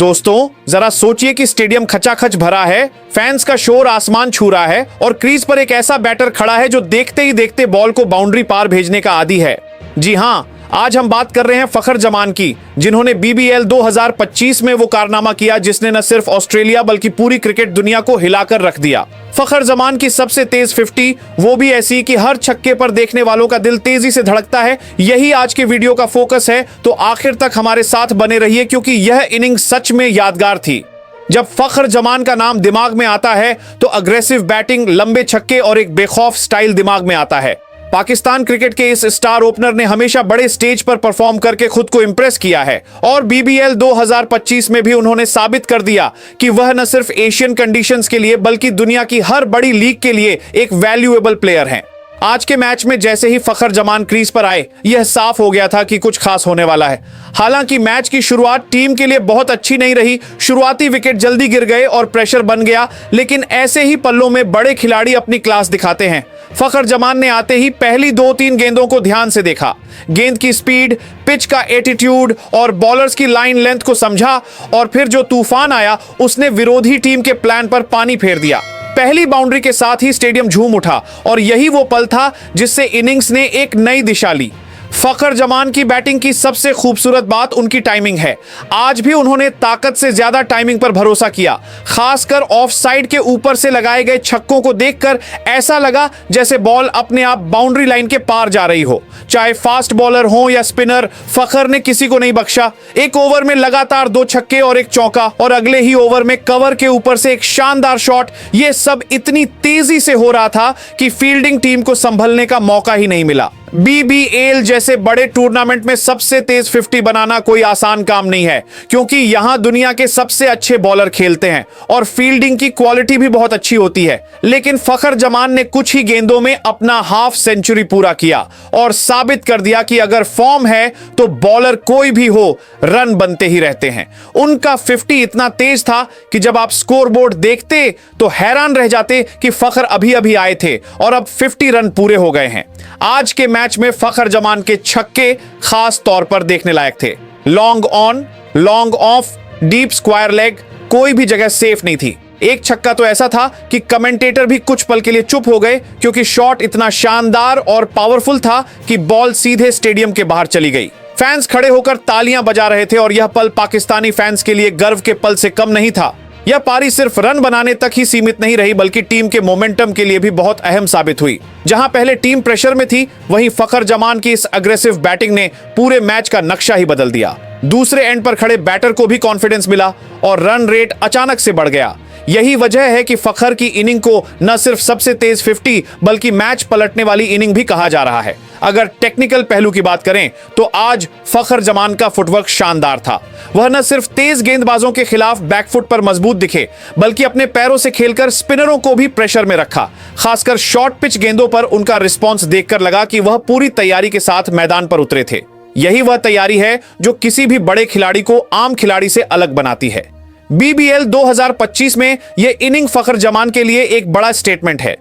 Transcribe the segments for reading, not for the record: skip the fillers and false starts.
दोस्तों जरा सोचिए कि स्टेडियम खचाखच भरा है, फैंस का शोर आसमान छू रहा है और क्रीज पर एक ऐसा बैटर खड़ा है जो देखते ही देखते बॉल को बाउंड्री पार भेजने का आदी है। जी हां, आज हम बात कर रहे हैं फखर जमान की, जिन्होंने बीबीएल 2025 में वो कारनामा किया जिसने न सिर्फ ऑस्ट्रेलिया बल्कि पूरी क्रिकेट दुनिया को हिलाकर रख दिया। फखर जमान की सबसे तेज 50, वो भी ऐसी कि हर छक्के पर देखने वालों का दिल तेजी से धड़कता है। यही आज के वीडियो का फोकस है, तो आखिर तक हमारे साथ बने रहिए क्योंकि यह इनिंग सच में यादगार थी। जब फखर जमान का नाम दिमाग में आता है तो अग्रेसिव बैटिंग, लंबे छक्के और एक बेखौफ स्टाइल दिमाग में आता है। पाकिस्तान क्रिकेट के इस स्टार ओपनर ने हमेशा बड़े स्टेज पर परफॉर्म करके खुद को इंप्रेस किया है और बीबीएल 2025 में भी उन्होंने साबित कर दिया कि वह न सिर्फ एशियन कंडीशंस के लिए बल्कि दुनिया की हर बड़ी लीग के लिए एक वैल्यूएबल प्लेयर हैं। आज के मैच में जैसे ही फखर जमान क्रीज पर आए, यह साफ हो गया था कि कुछ खास होने वाला है। हालांकि मैच की शुरुआत टीम के लिए बहुत अच्छी नहीं रही। शुरुआती विकेट जल्दी गिर गए और प्रेशर बन गया, लेकिन ऐसे ही पल्लों में बड़े खिलाड़ी अपनी क्लास दिखाते हैं। फखर जमान ने आते ही पहली 2-3 गेंदों को ध्यान से देखा, गेंद की स्पीड, पिच का एटीट्यूड और बॉलर्स की लाइन लेंथ को समझा और फिर जो तूफान आया उसने विरोधी टीम के प्लान पर पानी फेर दिया। पहली बाउंड्री के साथ ही स्टेडियम झूम उठा और यही वो पल था जिससे इनिंग्स ने एक नई दिशा ली। फखर जमान की बैटिंग की सबसे खूबसूरत बात उनकी टाइमिंग है। आज भी उन्होंने ताकत से ज्यादा टाइमिंग पर भरोसा किया। खासकर ऑफ साइड के ऊपर से लगाए गए छक्कों को देखकर ऐसा लगा जैसे बॉल अपने आप बाउंड्री लाइन के पार जा रही हो। चाहे फास्ट बॉलर हो या स्पिनर, फखर ने किसी को नहीं बख्शा। एक ओवर में लगातार 2 छक्के और एक चौका और अगले ही ओवर में कवर के ऊपर से एक शानदार शॉट। यह सब इतनी तेजी से हो रहा था कि फील्डिंग टीम को संभलने का मौका ही नहीं मिला। बीबीएल जैसे बड़े टूर्नामेंट में सबसे तेज 50 बनाना कोई आसान काम नहीं है, क्योंकि यहां दुनिया के सबसे अच्छे बॉलर खेलते हैं और फील्डिंग की क्वालिटी भी बहुत अच्छी होती है। लेकिन फखर जमान ने कुछ ही गेंदों में अपना हाफ सेंचुरी पूरा किया और साबित कर दिया कि अगर फॉर्म है तो बॉलर कोई भी हो, रन बनते ही रहते हैं। उनका 50 इतना तेज था कि जब आप स्कोरबोर्ड देखते तो हैरान रह जाते कि फखर अभी अभी आए थे और अब 50 रन पूरे हो गए हैं। आज के मैच में फखर जमान के छक्के खास तौर पर देखने लायक थे। Long on, long off, deep square leg, कोई भी जगह सेफ नहीं थी। एक छक्का तो ऐसा था कि कमेंटेटर भी कुछ पल के लिए चुप हो गए क्योंकि शॉट इतना शानदार और पावरफुल था कि बॉल सीधे स्टेडियम के बाहर चली गई। फैंस खड़े होकर तालियां बजा रहे थे और यह पल पाकिस्तानी फैंस के लिए गर्व के पल से कम नहीं था। यह पारी सिर्फ रन बनाने तक ही सीमित नहीं रही बल्कि टीम के मोमेंटम के लिए भी बहुत अहम साबित हुई। जहां पहले टीम प्रेशर में थी, वहीं फखर जमान की इस अग्रेसिव बैटिंग ने पूरे मैच का नक्शा ही बदल दिया। दूसरे एंड पर खड़े बैटर को भी कॉन्फिडेंस मिला और रन रेट अचानक से बढ़ गया। यही वजह है कि फखर की इनिंग को न सिर्फ सबसे तेज 50 बल्कि मैच पलटने वाली इनिंग भी कहा जा रहा है। अगर टेक्निकल पहलू की बात करें तो आज फखर जमान का फुटवर्क शानदार था। वह न सिर्फ तेज गेंदबाजों के खिलाफ बैकफुट पर मजबूत दिखे बल्कि अपने पैरों से खेलकर स्पिनरों को भी प्रेशर में रखा। खासकर शॉर्ट पिच गेंदों पर उनका रिस्पॉन्स देखकर लगा कि वह पूरी तैयारी के साथ मैदान पर उतरे थे। यही वह तैयारी है जो किसी भी बड़े खिलाड़ी को आम खिलाड़ी से अलग बनाती है। बीबीएल 2025 में यह इनिंग फखर जमान के लिए एक बड़ा स्टेटमेंट है।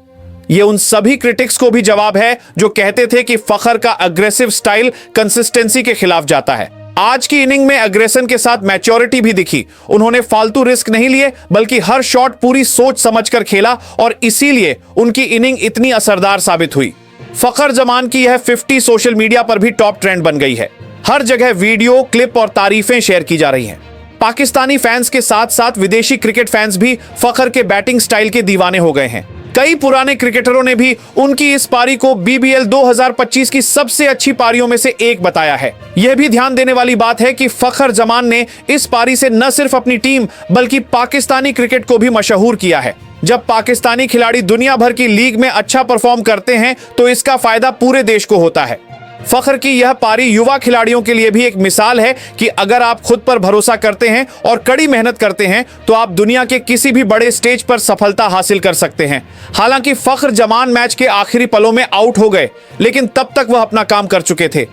यह उन सभी क्रिटिक्स को भी जवाब है जो कहते थे कि फखर का अग्रेसिव स्टाइल कंसिस्टेंसी के खिलाफ जाता है। आज की इनिंग में अग्रेशन के साथ मैच्योरिटी भी दिखी। उन्होंने फालतू रिस्क नहीं लिए बल्कि हर शॉट पूरी सोच समझकर खेला और इसीलिए उनकी इनिंग इतनी असरदार साबित हुई। फखर जमान की यह 50 सोशल मीडिया पर भी टॉप ट्रेंड बन गई है। हर जगह वीडियो, क्लिप और तारीफें शेयर की जा रही हैं। पाकिस्तानी फैंस के साथ साथ विदेशी क्रिकेट फैंस भी फखर के बैटिंग स्टाइल के दीवाने हो गए हैं। कई पुराने क्रिकेटरों ने भी उनकी इस पारी को बीबीएल 2025 की सबसे अच्छी पारियों में से एक बताया है। यह भी ध्यान देने वाली बात है कि फखर जमान ने इस पारी से न सिर्फ अपनी टीम बल्कि पाकिस्तानी क्रिकेट को भी मशहूर किया है। जब पाकिस्तानी खिलाड़ी दुनिया भर की लीग में अच्छा परफॉर्म करते हैं तो इसका फायदा पूरे देश को होता है। फखर की यह पारी युवा खिलाड़ियों के लिए भी एक मिसाल है कि अगर आप खुद पर भरोसा करते हैं और कड़ी मेहनत करते हैं तो आप दुनिया के किसी भी बड़े स्टेज पर सफलता हासिल कर सकते हैं। हालांकि फखर जमान मैच के आखिरी पलों में आउट हो गए, लेकिन तब तक वह अपना काम कर चुके थे।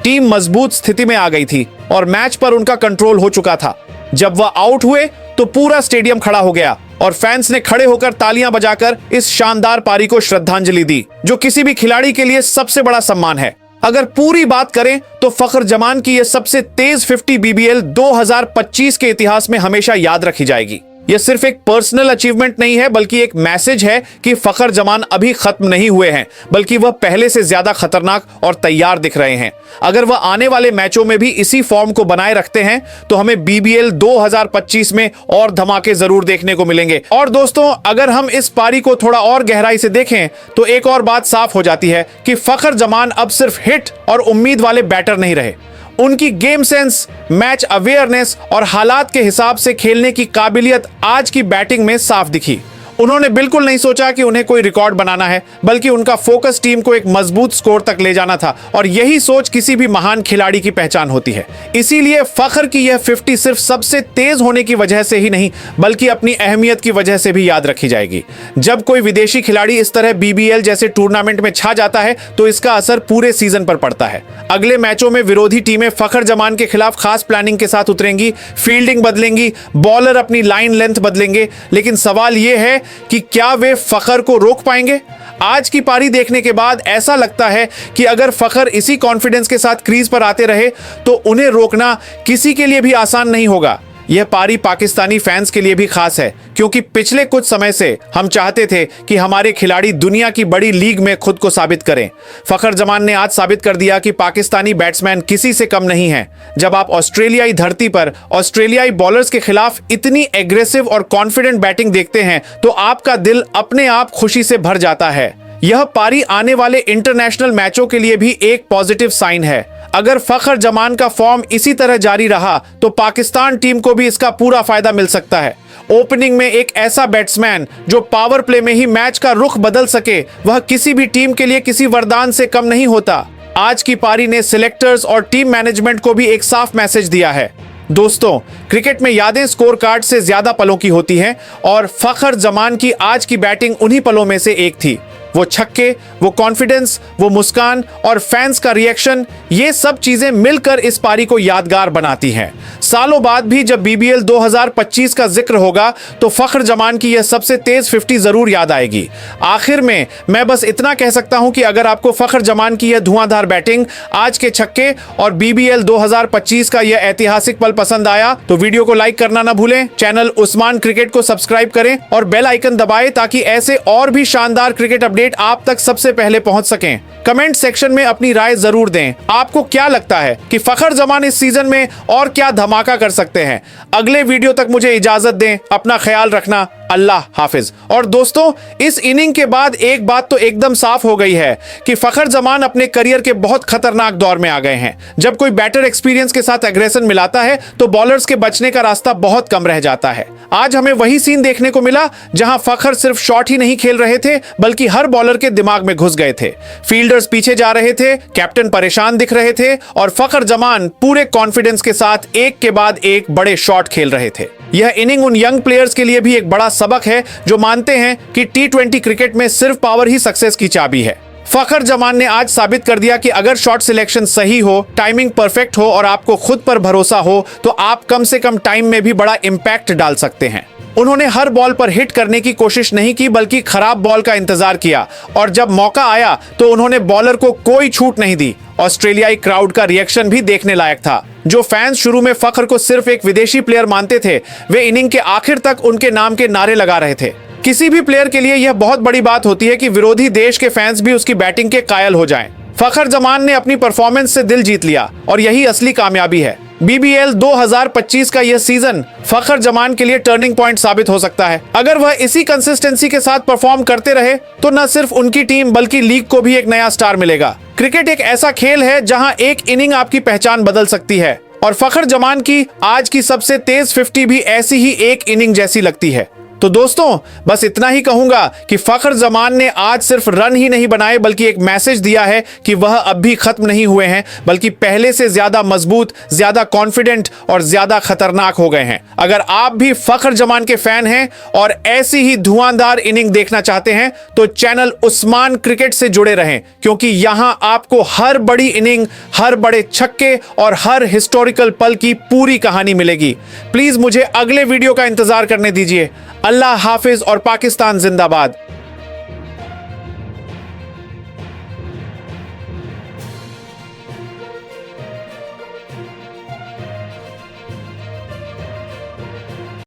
टीम मजबूत स्थिति में आ गई थी और मैच पर उनका कंट्रोल हो चुका था। जब वह आउट हुए तो पूरा स्टेडियम खड़ा हो गया और फैंस ने खड़े होकर तालियां बजाकर इस शानदार पारी को श्रद्धांजलि दी, जो किसी भी खिलाड़ी के लिए सबसे बड़ा सम्मान है। अगर पूरी बात करें तो फखर जमान की यह सबसे तेज 50 बीबीएल 2025 के इतिहास में हमेशा याद रखी जाएगी। यह सिर्फ एक पर्सनल अचीवमेंट नहीं है, बल्कि एक मैसेज है कि फखर जमान अभी खत्म नहीं हुए हैं, बल्कि वह पहले से ज्यादा खतरनाक और तैयार दिख रहे हैं। अगर वह आने वाले मैचों में भी इसी फॉर्म को बनाए रखते हैं तो हमें बीबीएल 2025 में और धमाके जरूर देखने को मिलेंगे। और दोस्तों, अगर हम इस पारी को थोड़ा और गहराई से देखें तो एक और बात साफ हो जाती है कि फखर जमान अब सिर्फ हिट और उम्मीद वाले बैटर नहीं रहे। उनकी गेम सेंस, मैच अवेयरनेस और हालात के हिसाब से खेलने की काबिलियत आज की बैटिंग में साफ दिखी। उन्होंने बिल्कुल नहीं सोचा कि उन्हें कोई रिकॉर्ड बनाना है, बल्कि उनका फोकस टीम को एक मजबूत स्कोर तक ले जाना था, और यही सोच किसी भी महान खिलाड़ी की पहचान होती है। इसीलिए फखर की यह 50 सिर्फ सबसे तेज होने की वजह से ही नहीं, बल्कि अपनी अहमियत की वजह से भी याद रखी जाएगी। जब कोई विदेशी खिलाड़ी इस तरह बीबीएल जैसे टूर्नामेंट में छा जाता है तो इसका असर पूरे सीजन पर पड़ता है। अगले मैचों में विरोधी टीमें फखर जमान के खिलाफ खास प्लानिंग के साथ उतरेंगी, फील्डिंग बदलेंगी, बॉलर अपनी लाइन लेंथ बदलेंगे, लेकिन सवाल यह है कि क्या वे फखर को रोक पाएंगे। आज की पारी देखने के बाद ऐसा लगता है कि अगर फखर इसी कॉन्फिडेंस के साथ क्रीज पर आते रहे तो उन्हें रोकना किसी के लिए भी आसान नहीं होगा। यह पारी पाकिस्तानी फैंस के लिए भी खास है, क्योंकि पिछले कुछ समय से हम चाहते थे कि हमारे खिलाड़ी दुनिया की बड़ी लीग में खुद को साबित करें। फखर जमान ने आज साबित कर दिया कि पाकिस्तानी बैट्समैन किसी से कम नहीं है। जब आप ऑस्ट्रेलियाई धरती पर ऑस्ट्रेलियाई बॉलर्स के खिलाफ इतनी एग्रेसिव और कॉन्फिडेंट बैटिंग देखते हैं तो आपका दिल अपने आप खुशी से भर जाता है। यह पारी आने वाले इंटरनेशनल मैचों के लिए भी एक पॉजिटिव साइन है। अगर फखर जमान का फॉर्म इसी तरह जारी रहा तो पाकिस्तान टीम को भी इसका पूरा फायदा मिल सकता है। ओपनिंग में एक ऐसा बैट्समैन जो पावर प्ले में ही मैच का रुख बदल सके, वह किसी भी टीम के लिए किसी वरदान से कम नहीं होता। आज की पारी ने सिलेक्टर्स और टीम मैनेजमेंट को भी एक साफ मैसेज दिया है। दोस्तों, क्रिकेट में यादें स्कोर कार्ड से ज्यादा पलों की होती हैं, और फखर जमान की आज की बैटिंग उन्हीं पलों में से एक थी। वो छक्के, वो कॉन्फिडेंस, वो मुस्कान और फैंस का रिएक्शन, ये सब चीजें मिलकर इस पारी को यादगार बनाती हैं। सालों बाद भी जब बीबीएल 2025 का जिक्र होगा तो फखर जमान की यह सबसे तेज 50 जरूर याद आएगी। आखिर में मैं बस इतना कह सकता हूं कि अगर आपको फखर जमान की यह धुआंधार बैटिंग, आज के छक्के और बीबीएल 2025 का यह ऐतिहासिक पल पसंद आया तो वीडियो को लाइक करना ना भूलें, चैनल उस्मान क्रिकेट को सब्सक्राइब करें और बेल आइकन दबाएं ताकि ऐसे और भी शानदार क्रिकेट अपडेट आप तक सबसे पहले पहुंच सकें। कमेंट सेक्शन में अपनी राय जरूर दें। आपको क्या लगता है कि फखर जमान इस सीजन में और क्या धमाका कर सकते हैं? अगले वीडियो तक मुझे इजाजत दें। अपना ख्याल रखना। अल्लाह हाफिज। और दोस्तों, इस इनिंग के बाद एक बात तो एकदम साफ हो गई है कि फखर जमान अपने करियर के बहुत खतरनाक दौर में आ गए हैं। जब कोई बैटर एक्सपीरियंस के साथ एग्रेशन मिलाता है तो बॉलर्स के बचने का रास्ता बहुत कम रह जाता है। आज हमें वही सीन देखने को मिला जहां फखर सिर्फ शॉट ही नहीं खेल रहे थे, बल्कि हर बॉलर के दिमाग में घुस गए थे। फील्डर्स पीछे जा रहे थे, कैप्टन परेशान दिख रहे थे, और फखर जमान पूरे कॉन्फिडेंस के साथ एक के बाद एक बड़े शॉट खेल रहे थे। यह इनिंग उन यंग प्लेयर्स के लिए भी एक बड़ा सबक है जो मानते हैं कि T20 क्रिकेट में सिर्फ पावर ही सक्सेस की चाबी है। फखर जमान ने आज साबित कर दिया कि अगर शॉट सिलेक्शन सही हो, टाइमिंग परफेक्ट हो और आपको खुद पर भरोसा हो तो आप कम से कम टाइम में भी बड़ा इंपैक्ट डाल सकते हैं। उन्होंने हर बॉल पर हिट करने की कोशिश नहीं की, बल्कि खराब बॉल का इंतजार किया, और जब मौका आया तो उन्होंने बॉलर को कोई छूट नहीं दी। ऑस्ट्रेलियाई क्राउड का रिएक्शन भी देखने लायक था। जो फैंस शुरू में फखर को सिर्फ एक विदेशी प्लेयर मानते थे, वे इनिंग के आखिर तक उनके नाम के नारे लगा रहे थे। किसी भी प्लेयर के लिए यह बहुत बड़ी बात होती है कि विरोधी देश के फैंस भी उसकी बैटिंग के कायल हो जाएं। फखर जमान ने अपनी परफॉर्मेंस से दिल जीत लिया, और यही असली कामयाबी है। बीबीएल 2025 का यह सीजन फखर जमान के लिए टर्निंग पॉइंट साबित हो सकता है। अगर वह इसी कंसिस्टेंसी के साथ परफॉर्म करते रहे तो न सिर्फ उनकी टीम बल्कि लीग को भी एक नया स्टार मिलेगा। क्रिकेट एक ऐसा खेल है जहां एक इनिंग आपकी पहचान बदल सकती है, और फखर जमान की आज की सबसे तेज 50 भी ऐसी ही एक इनिंग जैसी लगती है। तो दोस्तों, बस इतना ही कहूंगा कि फखर जमान ने आज सिर्फ रन ही नहीं बनाए, बल्कि एक मैसेज दिया है कि वह अब भी खत्म नहीं हुए हैं, बल्कि पहले से ज्यादा मजबूत, ज्यादा कॉन्फिडेंट और ज्यादा खतरनाक हो गए हैं। अगर आप भी फखर जमान के फैन हैं और ऐसी ही धुआंधार इनिंग देखना चाहते हैं तो चैनल उस्मान क्रिकेट से जुड़े रहें, क्योंकि यहां आपको हर बड़ी इनिंग, हर बड़े छक्के और हर हिस्टोरिकल पल की पूरी कहानी मिलेगी। प्लीज मुझे अगले वीडियो का इंतजार करने दीजिए। अल्लाह हाफिज और पाकिस्तान जिंदाबाद।